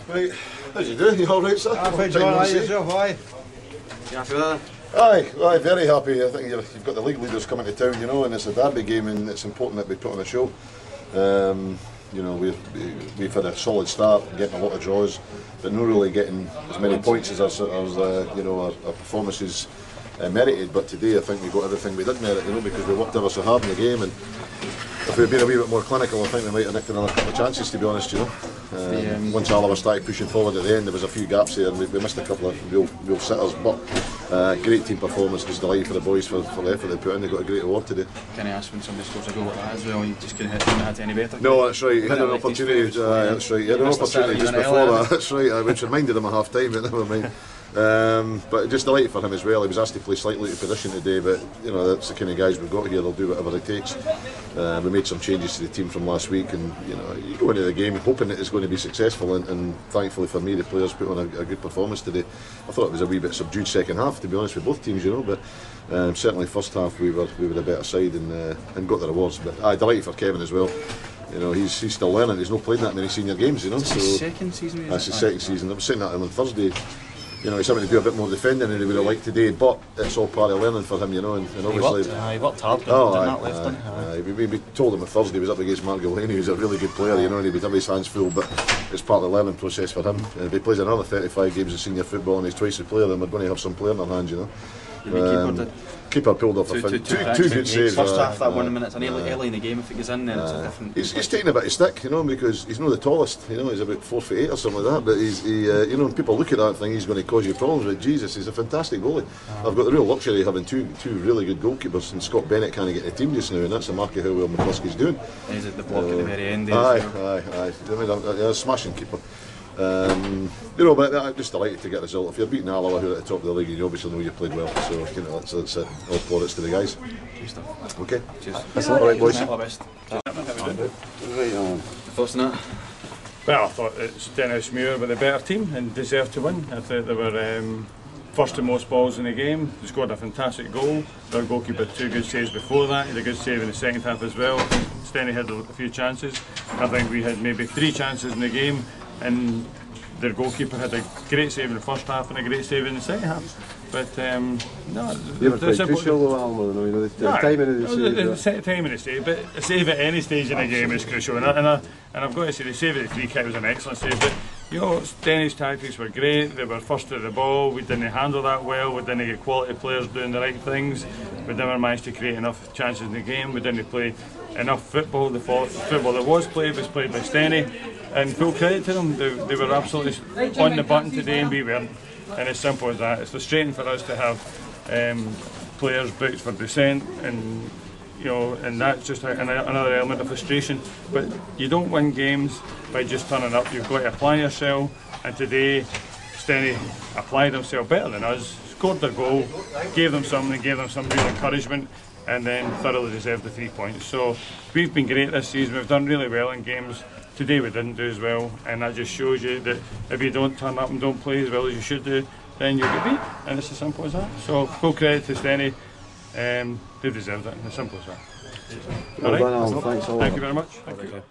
Right, how's you doing? You alright, sir? Happy, John, aye, yourself, aye. You happy with that? Aye, very happy. I think you've got the league leaders coming to town, you know, and it's a derby game, and it's important that we put on a show. You know, we've had a solid start, getting a lot of draws, but not really getting as many points as you know, our performances merited. But today, I think we got everything we did merit, you know, because we worked ever so hard in the game, and if we'd been a wee bit more clinical, I think we might have nicked another couple of chances, to be honest, you know. Once Alaba started pushing forward at the end, there was a few gaps there, and we missed a couple of real sitters. But great team performance, just delighted for the boys for the effort they put in. They got a great award today. Can I ask, when somebody scores a goal like that as well, you just couldn't hit any better? No, that's right. He had an opportunity. That's right. He had an opportunity just before that. That's right. Which reminded him of half time, but never mind. But just delighted for him as well. He was asked to play slightly out of position today, but you know, that's the kind of guys we've got here. They'll do whatever it takes. We made some changes to the team from last week, and you know, you go into the game hoping that it's going to be successful, and thankfully for me, the players put on a good performance today. I thought it was a wee bit subdued second half, to be honest, with both teams, you know, but certainly first half we were the better side, and got the rewards. But delighted for Kevin as well. You know, he's still learning. He's not played that many senior games, you know. It's his second season. That's his second season. I was saying that to him on Thursday. You know, he's having to do a bit more defending than he would have liked today, but it's all part of learning for him, you know, and obviously... He worked hard, that left, we told him on Thursday he was up against Mark Gillaney, who's a really good player, you know, and he would have his hands full, but it's part of the learning process for him. And if he plays another 35 games of senior football and he's twice the player, then we're going to have some player in our hands, you know. Keeper pulled off a fin. Two good saves. First half, that 1 minute, and early in the game, if it goes in, then it's a different... He's taking a bit of stick, you know, because he's not the tallest, you know, he's about 4'8" or something like that, but you know, people look at that and think he's going to cause you problems, but Jesus, he's a fantastic goalie. I've got the real luxury of having two really good goalkeepers, and Scott Bennett can't get the team just now, and that's a mark of how well McCluskey's doing. He's at the block at the very end. Aye. I mean, a smashing keeper. You know, but I'm just delighted to get a result. If you're beating Alaba, who are at the top of the league, you obviously know you played well. So, you know, that's it. All plaudits to the guys. Okay. Cheers. That's all right, boys. All the best. Thoughts on that? Well, I thought it's Dennismuir were the better team and deserved to win. I thought they were first and most balls in the game. They scored a fantastic goal. Their goalkeeper had 2 good saves before that. He had a good save in the second half as well. Stenny had a few chances. I think we had maybe 3 chances in the game, and their goalkeeper had a great save in the first half and a great save in the second half. But no, they were quite crucial though, Alan, you know, the timing of the save. The timing of the save, but a save at any stage in a game is crucial, and I've got to say the save at the free kick was an excellent save. But you know, Stenny's tactics were great. They were first at the ball. We didn't handle that well. We didn't get quality players doing the right things. We never managed to create enough chances in the game. We didn't play enough football. The football that was played by Stenny. And full credit to them, they were absolutely on the button today, and we weren't. And as simple as that. It's frustrating for us to have players booked for dissent, and you know, and that's just another element of frustration. But you don't win games by just turning up. You've got to apply yourself. And today, Stenny applied himself better than us, scored their goal, gave them some real encouragement, and then thoroughly deserved the 3 points. So we've been great this season. We've done really well in games. Today we didn't do as well, and that just shows you that if you don't turn up and don't play as well as you should do, then you'll get beat, and it's as simple as that. So full credit to Stenny, they deserved it, as simple as that. Well done, Alan. Thanks a lot. Thank you very much. Thank you.